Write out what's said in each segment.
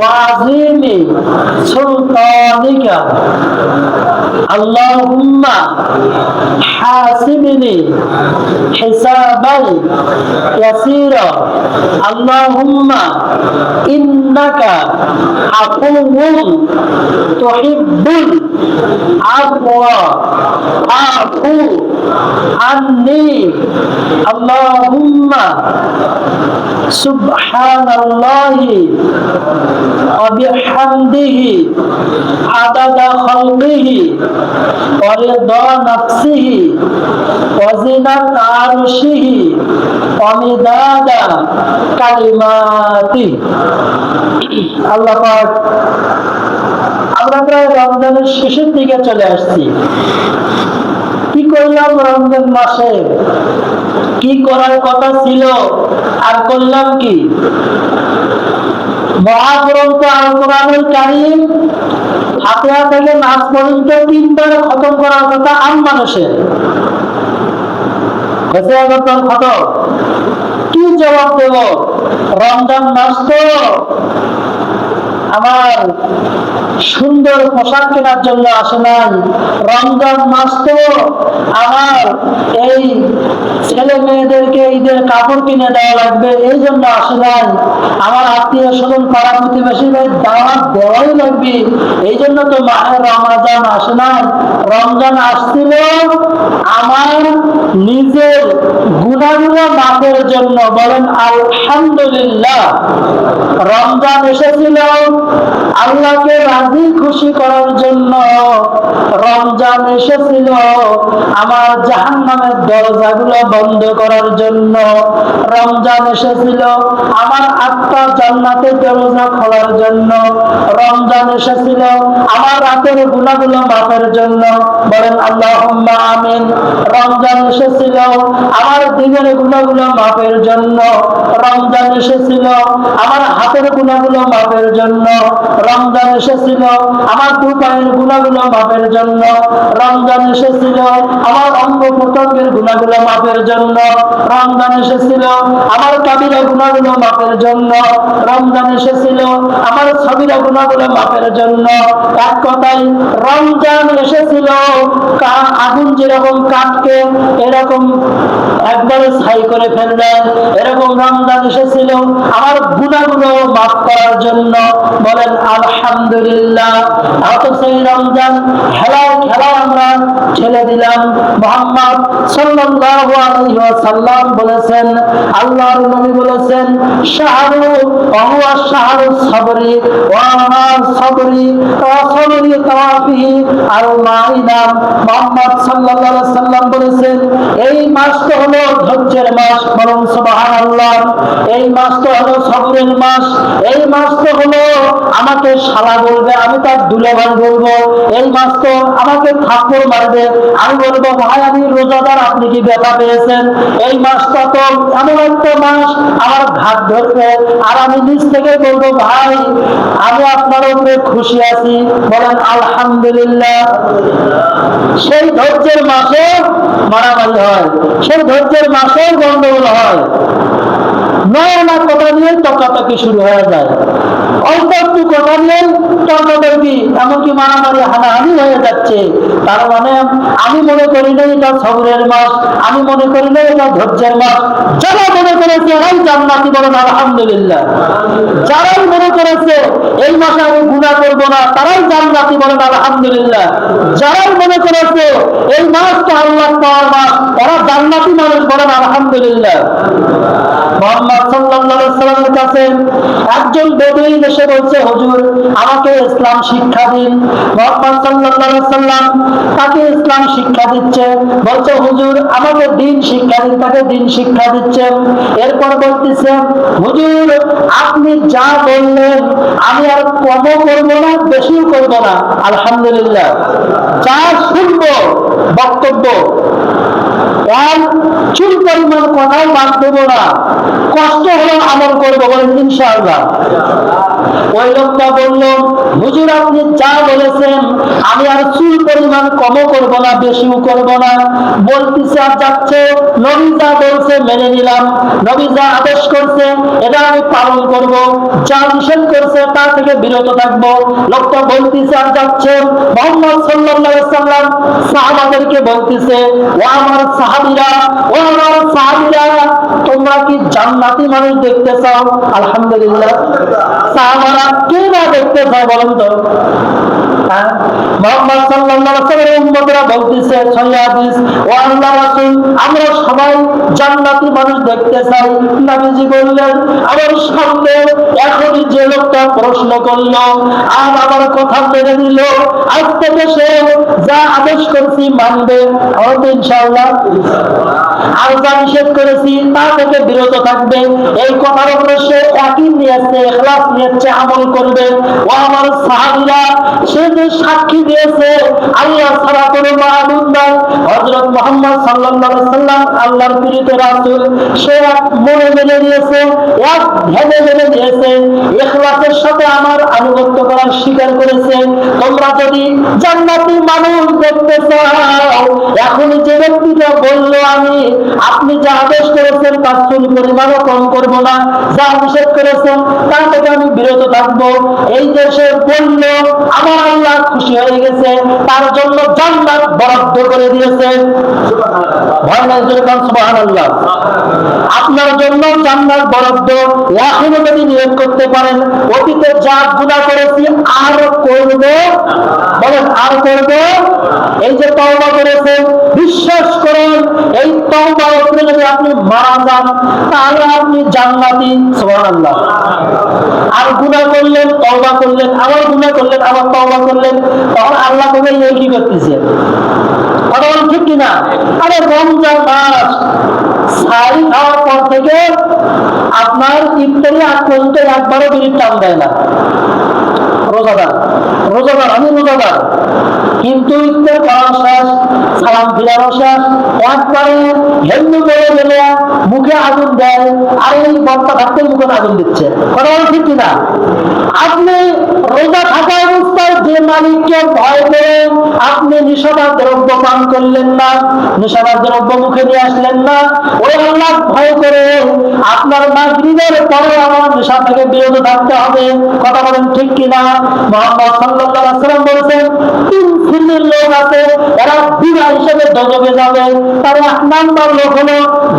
وعظيم سلطانك اللهم حاسبني حسابا يسيرا اللهم إنك عفو تحب العفو فاعف عني اللهم سبحان الله وبحمده عدد خلقه ورضا نفسه وزنة عرشه ومداد كلماته আল্লাহ পাক আমরা প্রায় রমজানের শেষের দিকে চলে আসছি। কি করলাম রমজান মাসে? কি করার কথা ছিল আর করলাম কি? মহাগ্রন্থ আল কোরআনুল কারীম ফাতিহা থেকে নাস পর্যন্ত 3 বার খতম করার কথা আম মানুষের। খতম কি জবাব দেব? রমজান মাস তো আমার সুন্দর পোশাক কেনার জন্য আসে নাই। রমজান মাস তো আমার এই ছেলে মেয়েদেরকে ঈদের কাপড় কিনে দেওয়া লাগবে এই জন্য আসে নাই। আমার আত্মীয় স্বজন পাড়া প্রতিবেশীদের দাওয়াত দেওয়াই লাগবে এই জন্য তো মাহে রমজান আসে নাই। রমজান আসছিল আমার নিজের গুনাহগুলো মাফের জন্য। বলেন আলহামদুলিল্লাহ। রমজান এসেছিল আল্লাহকে রাজি খুশি করার জন্য। রমজান এসেছিল আমার জাহান্নামের দরজাগুলো বন্ধ করার জন্য। রমজান এসেছিল আমার আত্মা জান্নাতের দরজা খোলার জন্য। রমজান এসেছিল আমার রাতের গুনাহগুলো মাফের জন্য। বলেন আল্লাহুম্মা আমিন। রমজান এসেছিল আমার দিনের গুনাহগুলো মাফের জন্য। রমজান এসেছিল আমার হাতের গুনাহগুলো মাফের জন্য। রমজান এসেছিল আমার দু পায়ের গুনাহগুলো মাফের জন্য। রমজান এসেছিল আমার অঙ্গ প্রত্যঙ্গের গুনাহগুলো মাফের জন্য। রমজান এসেছিল আমার কাবিরা গুনাহগুলো মাফের জন্য। রমজান এসেছিল আমার সগীরা গুনাহগুলো মাফের জন্য। এক কথায় রমজান এসেছিল আগুন যেরকম কাটকে এরকম একবারে ছাই করে ফেললেন, এরকম রমজান এসেছিল আমার গুনাহগুলো মাফ করার জন্য। বলেন আলহামদুলিল্লাহ। অথচ এই রমজান খেলায় খেলায় আমরা ছেড়ে দিলাম। মুহাম্মদ সাল্লাল্লাহু আলাইহি ওয়াসাল্লাম বলেছেন, আল্লাহর নবী বলেছেন, শাহরু ওয়া শাহরু সাবরি ওয়া মা সাবরি ওয়া সাবরি তাওয়াফিহি আল মাইনা। মুহাম্মদ সাল্লাল্লাহু আলাইহি ওয়াসাল্লাম বলেছেন, এই মাস তো হলো ধৈর্যের মাস। বলুন সুবহানাল্লাহ। এই মাস তো হলো সবরের মাস। এই মাস তো হলো আমাকে শালা বলবে, আমি তার দুলাভাই বলবো। এই মাস তো আমাকে থাপ্পড় মারবে, আমি বলবো ভাই আমি রোজাদার, আপনি কি ব্যথা পেয়েছেন? এই মাসটা তো এমন একটা মাস আমার ঘাট ধরবে, আর আমি নিজ থেকে বলবো ভাই আমি আপনার উপরে খুশি আছি। বলেন আলহামদুলিল্লাহ। সেই ধৈর্যের মাসে মারামারি হয়, সেই ধৈর্যের মাসে গন্ডগোল হয়। নয় না কথা নিয়ে তর্কাতর্কি শুরু হয়ে যায়। অল্প একটু কথা নিয়ে তর্কাতর্কি, এমনকি মারামারি হানাহানি হয়ে যাচ্ছে। তার মানে আমি মনে করি না এটা সবরের মাস, আমি মনে করি না এটা ধৈর্যের মাস। যারা মনে করেছে এরাই জান্নাতি, বলেন আলহামদুলিল্লাহ। যারাই মনে করেছে এই মাসে আমি গুনাহ করব না, তারাই জান্নাতি, বলেন আলহামদুলিল্লাহ। যারাই মনে করেছে এই মাসটা আল্লাহ পাওয়ার মাস, তারা জান্নাতি মানুষ, বলেন আলহামদুলিল্লাহ। মুহাম্মদ সাল্লাল্লাহু আলাইহি ওয়াসাল্লামের কাছে একজন বেদুইন এসে বলছে, হুজুর আমাকে ইসলাম শিক্ষা দিন। মুহাম্মদ সাল্লাল্লাহু আলাইহি ওয়াসাল্লাম তাকে ইসলাম শিক্ষা দিচ্ছে। বলছে হুজুর আমাকে দ্বীন শিক্ষা দিন। তাকে দ্বীন শিক্ষা দিচ্ছেন। এরপর বলতেছে, হুজুর আপনি যা বললেন আমি আর কমও করব না বেশিও করব না। আলহামদুলিল্লাহ। যা শুনবো বক্তব্য আর চুল পরিমাণ কথাও বাদ দেবো না, কষ্ট হলেও আমল করবো, বলেন ইনশাআল্লাহ। ওই লোকটা বলল, হুজুর আপনি যা বলেছেন আমি আর চুল পরিমাণ কমও করব না বেশিও করব না, বলতেছে আর যাচ্ছে, নবী যা বলছে মেনে নিলাম, নবী যা আদেশ করছে এটা আমি পালন করব, যা নিষেধ করছে তা থেকে বিরত থাকবো। লোকটা বলতেছে আর যাচ্ছে, মুহাম্মদ সাল্লাল্লাহু আলাইহি ওয়াসাল্লাম সাহাবাদেরকে বলতেছে, ও আমার সাহাবীরা, ও আমার সাহাবীরা, তোমরা কি জান্নাতি মানুষ দেখতে চাও? আলহামদুলিল্লাহ। সাহাবারা কে না দেখতে চায় বলেন তো? মুহাম্মদ সাল্লাল্লাহু আলাইহি ওয়াসাল্লামের উম্মতরা বলতেছে সহিহ হাদিস, ও আল্লাহর রাসূল আমরা সবাই জান্নাতি মানুষ দেখতে চাই। নবীজি বললেন, আমার সামনে এখনই যে লোকটা প্রশ্ন করলো আর আমার কথা মেনে নিল, আজ থেকে সে যা আদেশ করেছি মানবে, হয়তো ইনশাআল্লাহ, আর যা নিষেধ করেছি তা থেকে বিরত থাকবে। এই কথার উপরে সে একই নিয়েছে, ইখলাস নিয়েছে, আমল করবে। ও আমার সাহাবীরা, সে যে সাক্ষী দিয়েছে আল্লাহ ছাড়া কোনো মাবুদ নাই, হযরত মুহাম্মদ সাল্লাল্লাহু আলাইহি ওয়াসাল্লাম আল্লাহর প্রেরিত রাসূল, সে এক মনে মেনে নিয়েছে, এক ধ্যানে মেনে নিয়েছে, ইখলাসের সাথে আমার আনুগত্য করার স্বীকার করেছে। তোমরা যদি জান্নাতি মানুষ দেখতে চাও, এখন যে ব্যক্তিটা বললো আমি আপনি যা আদেশ করেছেন তার চুল পরিমাণও কম করব না, যা নিষেধ করেছেন তা থেকে আমি বিরত থাকবো, এই দেশে বললো আমার আল্লাহ খুশি হয়ে গেছে, তার জন্য জান্নাত বরাদ্দ করে দিয়েছে। সুবহানাল্লাহ। আপনার জন্য জান্নাত বরাদ্দ। এখনো যদি নিয়োগ করতে পারেন অতীতে যা গুনাহ করেছি আর করব, বলেন আর করব, এই যে তওবা করেছেন বিশ্বাস করুন এই তওবার উপরে যদি আপনি মারা যান তাহলে আপনি জান্নাতি। সুবহানাল্লাহ। আর গুনাহ করলেন, তওবা করলেন, আবার গুনাহ করলেন, আবার তওবা করলেন, তখন আল্লাহ বলে এই কি করতেছে? কথা বলেন ঠিক কিনা? আরে রমজান মাস সারি খাওয়ার পর থেকে আপনার ইফতারি আগ পর্যন্ত একবারও বিড়ির টান দেয় না। রোজাদার, রোজাদার, আমি রোজাদার, কিন্তু ইফতার করা শেষ, সালাম ফিরানো শেষ, একবারে হেন্দু বলে গেলে মুখে আগুন দেয়, আর এই বক্তা থাকতে মুখে আগুন দিচ্ছে। কথা বলেন ঠিক কিনা? আপনি রোজা থাকা অবস্থায় যে মালিককে ভয় করে আপনি নিষেধাজ্ঞা দ্রব্য পান করলেন না, নিষেধাজ্ঞা দ্রব্য মুখে নিয়ে আসলেন না, ওই আল্লাহ ভয় করে আপনার মাগরিবের পরে আমার নেশা থেকে বিরত থাকতে হবে। কথা বলেন ঠিক কিনা? মুহাম্মদ সাল্লাল্লাহু আলাইহি ওয়াসাল্লাম বলেছেন তিন শ্রেণীর লোক আছে, এরা বিনা হিসেবে দোজখে যাবে। তার এক নাম্বার লোক হলো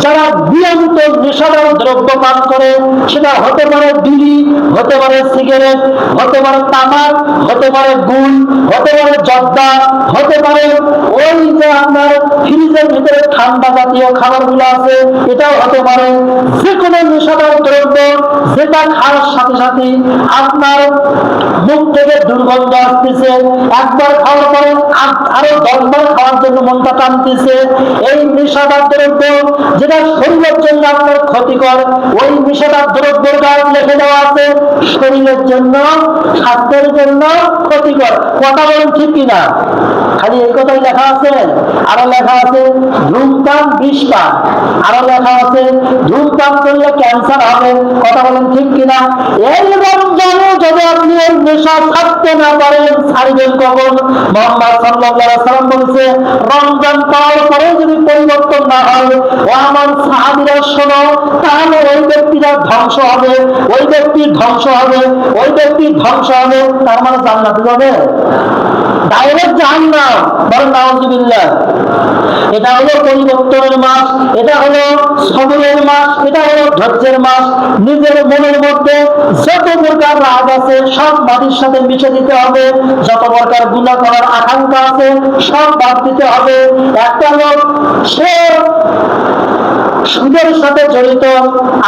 যারা নিয়মিত নেশাদার দ্রব্য পান করে, সেটা হতে পারে বিড়ি, হতে পারে সিগারেট, হতে পারে তামাক, হতে পারে গুল, হতে পারে জর্দা, হতে পারে ওই যে আপনার ফ্রিজের ভিতরে ঠান্ডা জাতীয় খাবারগুলো আছে, এটাও হতে পারে। যে কোনো নেশাদার দ্রব্য যেটা খাওয়ার সাথে সাথে আপনার মুখ থেকে দুর্গন্ধ আসতেছে, একবার খাওয়ার পরে আরো 10 বার খাওয়ার জন্য মনটা টানতেছে, এই নেশাদার দ্রব্য যেটা শরীরের জন্য আপনার ক্ষতিকর, ওই নেশাদার দ্রব্যের গায়ে লিখে দেওয়া আছে শরীরের জন্য, স্বাস্থ্যের জন্য ক্ষতিকর। কথা বলেন ঠিক কিনা? খালি এই কথাই লেখা আছে? আরো লেখা আছে ধূমপান বিষ পান, আরো লেখা আছে ধূমপান করলে ক্যান্সার হবে। কথা বলেন ঠিক কিনা? এই রমজানে যদি আপনি এই নেশা ছাড়তে না পারেন ছাড়বেন কখন? মুহাম্মদ সাল্লাল্লাহু আলাইহি ওয়াসাল্লাম বলেছে রমজান পাওয়ার পরে যদি পরিবর্তন না হয়, ও আমার সাহাবীরা শোনো, তাহলে ওই ব্যক্তিরা ধ্বংস হবে, ওই ব্যক্তির ধ্বংস হবে, ওই ব্যক্তির ধ্বংস হবে। তার মানে জান্নাতে যাবে, ডাইরেক্ট জাহান্নাম। বলেন নাউযুবিল্লাহ। এটা হলো পরিবর্তনের মাস, এটা হলো সবরের মাস, এটা হলো ধৈর্যের মাস। নিজের মনের মধ্যে যত প্রকার রাগ আছে সব মাটির সাথে মিশে দিতে হবে, যত প্রকার গুনাহ করার আকাঙ্ক্ষা আছে সব বাদ দিতে হবে। একটা লোক সে সুদের সাথে জড়িত,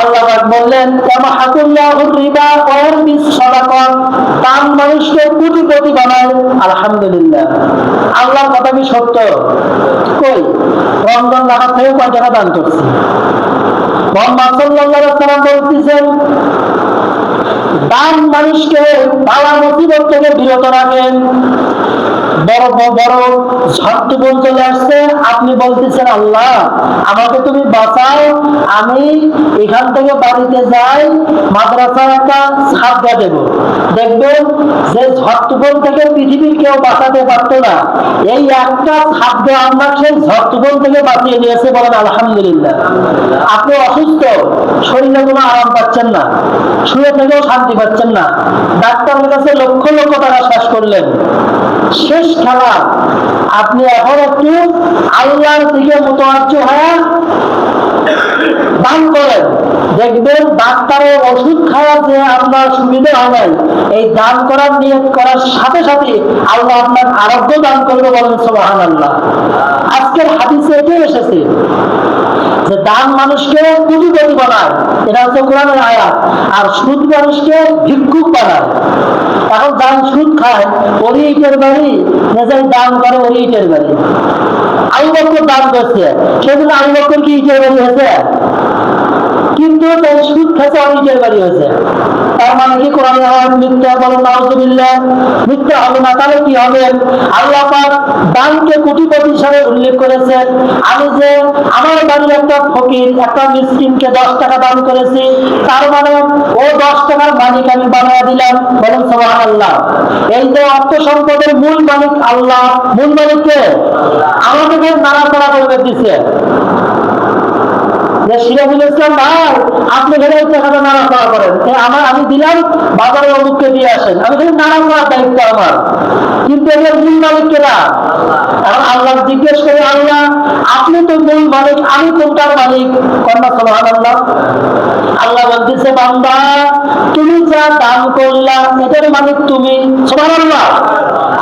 আল্লাহ পাক বললেন ইয়ামাহাকুল্লাহুর রিবা ওয়া ইয়ারবিস সাদাকাত, দান মানুষকে কোটিপতি বানায়। আলহামদুলিল্লাহ, আল্লাহর কথা কি সত্য? কই রমজান লাগার থেকে কয় টাকা দান করছি? মুহাম্মদ সাল্লাল্লাহু আলাইহি ওয়াসাল্লাম বলতেছেন দান মানুষকে বালা মুসিবত থেকে বিরত রাখেন। বড় বড় ঝড় তুফান চলে আসছে, আপনি বলতেছেন আল্লাহ আমাকে তুমি বাঁচাও, আমি এখান থেকে বাড়িতে যাই, মাদ্রাসায় একটা ছাদগা দেব। দেখবেন যে ঝড় তুফান থেকে পৃথিবীর কেউ বাঁচাতে পারতো না, এই একটা ছাদগা আপনার সেই ঝড় তুফান থেকে বাঁচিয়ে নিয়েছে। বলেন আলহামদুলিল্লাহ। আপনি অসুস্থ, শরীরে কোনো আরাম পাচ্ছেন না, শুয়ে থেকেও শান্তি পাচ্ছেন না, ডাক্তারের কাছে লক্ষ লক্ষ টাকা শেষ করলেন, শেষ খেলা। আপনি এখন একটু আল্লাহর দিকে মুতাওয়াজ্জ হয়ে দান করেন, দেখবেন ডাক্তারের ওষুধ খাওয়া যে আপনার সুবিধা হয় নাই, এই দান করার নিয়ত করার সাথে সাথে আল্লাহ আপনার আরোগ্য দান করবে। বলেন সুবহানাল্লাহ। আজকের হাদিসে এটাই এসেছে যে দান মানুষকে কোটিপতি বানায়, এটা হচ্ছে কোরআনের আয়াত, আর সুদ মানুষকে ভিক্ষুক বানায়। এখন দান সুদ খায়, ওরই ইটের বাড়ি, নিজের দান করে ওরই ইটের বাড়ি। আবু বকর দান করছে, সেজন্য আবু বকর কি ইটের বাড়ি হয়েছে? কিন্তু তাই সুদ খেতে অনেকের বাড়ি হয়েছে। তার মানে কি কোরআন মিথ্যা? বলেন নাউযুবিল্লাহ। মিথ্যা হবে না, তাহলে কি হবে? আল্লাহ পাক দানকে কোটিপতি হিসাবে উল্লেখ করেছেন। আমি যে আমার বাড়ির একটা ফকির, একটা মিসকিনকে 10 টাকা দান করেছি, তার মানে ও 10 টাকার মালিক আমি বানিয়ে দিলাম। বলেন সুবহানাল্লাহ। এই যে অর্থ সম্পদের মূল মালিক আল্লাহ, মূল মালিককে আমাদেরকে নাড়াচাড়া করে দিচ্ছে। সিরাজুল ইসলাম ভাই, আপনি ঘরে টাকাটা নাড়াচাড়া করেন, আমি দিলাম, বাজারে অমুককে দিয়ে আসেন, আমি খালি নাড়াচাড়ার দায়িত্ব আমার, কিন্তু এর মূল মালিক কেনা। এখন আল্লাহ জিজ্ঞেস করে, আল্লাহ আপনি তো মূল মালিক, আমি কোনটার মালিক? কন্যা সুবহানাল্লাহ। আল্লাহ বলতেছে, বান্দা তুমি যা দান করলা এটার মালিক তুমি। সুবহানাল্লাহ।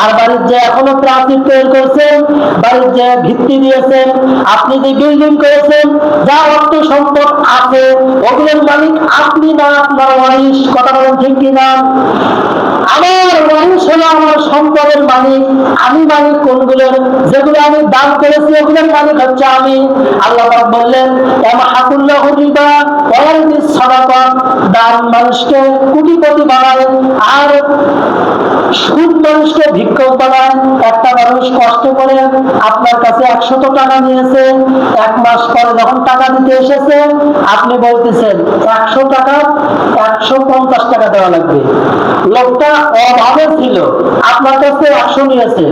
আর বাড়ির যে এখনো প্রাচীর তৈরি করছেন, বাড়ির যে ভিত্তি দিয়েছেন, আপনি যে বিল্ডিং করেছেন, যা অর্থ সম্পদ আছে, ওগুলোর মালিক আপনি না আপনার ওয়ারিশ। কথা বলেন ঠিক কিনা? আমার ওয়ারিশ হলো আমার সম্পদের মালিক। আমি মালিক কোনগুলোর? যেগুলো আমি দান করেছি ওগুলোর মালিক হচ্ছে আমি। আল্লাহ পাক বললেন, ইয়ামহাকুল্লাহু রিবা ওয়া ইয়ারবিস সাদাকা। দান মানুষকে কোটিপতি বানায়, আর সুদ মানুষকে ভিক্ষুক বানায়। একটা মানুষ কষ্ট করে আপনার কাছে 100 টাকা নিয়েছে, 1 মাস পরে যখন টাকা দিতে এসেছে, আপনি বলতেছেন 100 টাকা 150 টাকা দেওয়া লাগবে। লোকটা অভাবে ছিল, আপনার কাছে 100 নিয়েছে,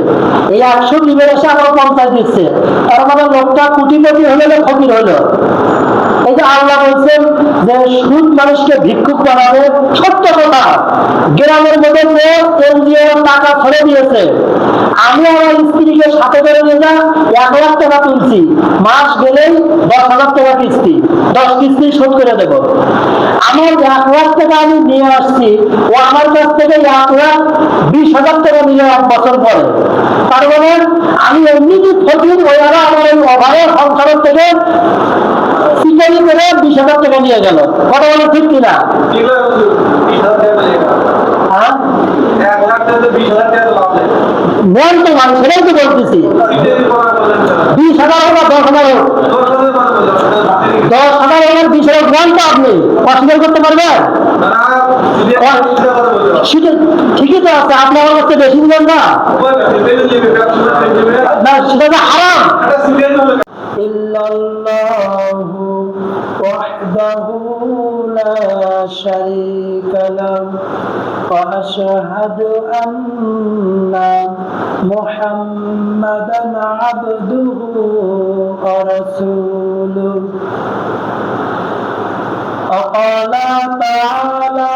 এই 100 নিবে এসে আবার 50 দিচ্ছে, তার মানে লোকটা কোটিপতি হলো না ফকির হলো? এই যে আল্লাহ বলছেন যে সুদ মানুষকে ভিক্ষুক বানাবে, সত্য কথা। গ্রামের মধ্যে এনজিও টাকা ছড়ে দিয়েছে, আমি আমার স্ত্রীকে সাথে করে নিয়ে যা 1 লাখ টাকা তুলছি, মাস গেলেই 10,000 টাকা কিস্তি, 10 কিস্তি শোধ করে দেব। আমার 1 লাখ টাকা আমি নিয়ে আসছি, ও আমার কাছ থেকে 1,20,000 টাকা নিল 1 বছর পরে। তার মানে আমি এমনি কি ফকির, ওরা আমার এই অভাবের সংসারের থেকে চিকারি করে 20,000 টাকা নিয়ে গেল। কথা বলে ঠিক কিনা? নেন তো মানুষ, সেটাই তো বলতেছি। 20,000 হোক বা 10,000 হোক, 10,000 হোক 20,000 নেন তো আপনি অস্বীকার করতে পারবেন? ঠিকই তো আছে, আপনি আমার কাছে বেশি দিলেন না, সেটা তো হারাম। ইল্লাল্লাহু ওয়াহদাহু লা শারীকা লাহু ওয়া আশহাদু আন্না মুহাম্মাদান আবদুহু ওয়া রাসূলুহু। وقال تعالى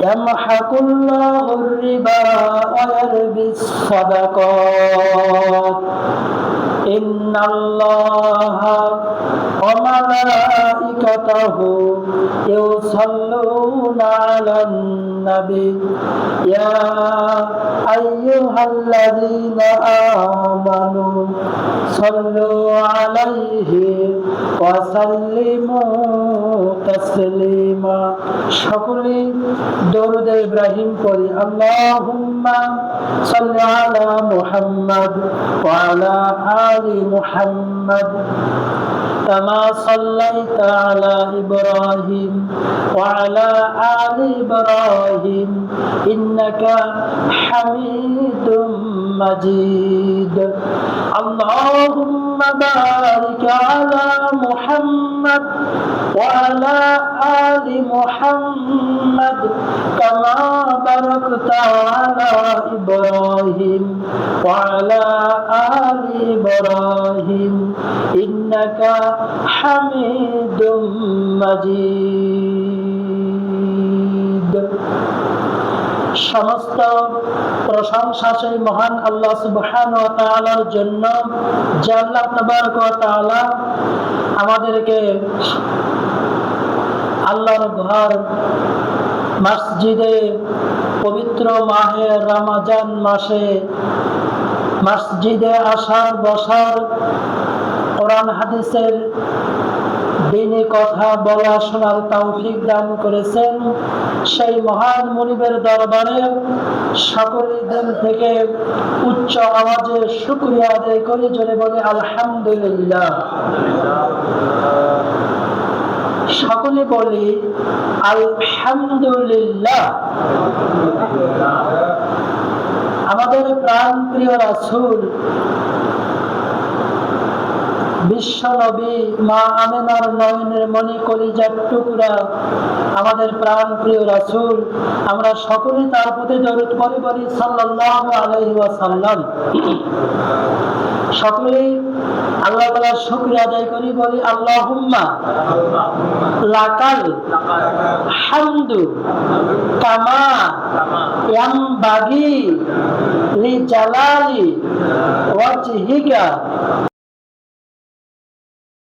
يمحق الله الربا ويربي الصدقات إن الله وملائكته يصلون على النبي يا أيها الذين آمنوا صلوا عليه وسلموا تسليما। সকলে দরুদ ইব্রাহিম পড়ি। আল্লাহুম্মা সাল্লি আলা মুহাম্মাদ ওয়া আলা আলি মুহাম্মাদ كما صليت على إبراهيم وعلى آل إبراهيم إنك حميد مجيد اللهم بارك على محمد وعلى آل محمد كما باركت على إبراهيم وعلى آل إبراهيم إنك حميد مجيد সমস্ত প্রশংসা সেই মহান আল্লাহ সুবহানাহু ওয়া তাআলার জন্য, যে আল্লাহ তাবারক ওয়া তাআলা আমাদেরকে আল্লাহর ঘর মসজিদে পবিত্র মাহে রমজান মাসে মসজিদে আসার বসার, কোরআন হাদিসের দিনী কথা বলা শোনার তৌফিক দান করেছেন। সেই মহান মুনিবের দরবারে সকলের দিন থেকে উচ্চ আওয়াজে শুকরিয়া আদায় করে জোরে বলে আলহামদুলিল্লাহ। সকলে বলি আলহামদুলিল্লাহ। আমাদের প্রাণ প্রিয় রাসূল বিশ্ব নবী মা আমেনার নয়নের মণি কলিজার টুকরা আমাদের প্রাণ প্রিয় রাসূল, আমরা সকলে তার প্রতি দরুদ পড়ি, বলি সাল্লাল্লাহু আলাইহি ওয়াসাল্লাম। সকলেই আল্লাহ তাআলার শুকরিয়া আদায় করি, বলি আল্লাহুম্মা লাকাল হামদু কামা ইয়ানবাগি লিজালালি ওয়াজহিকা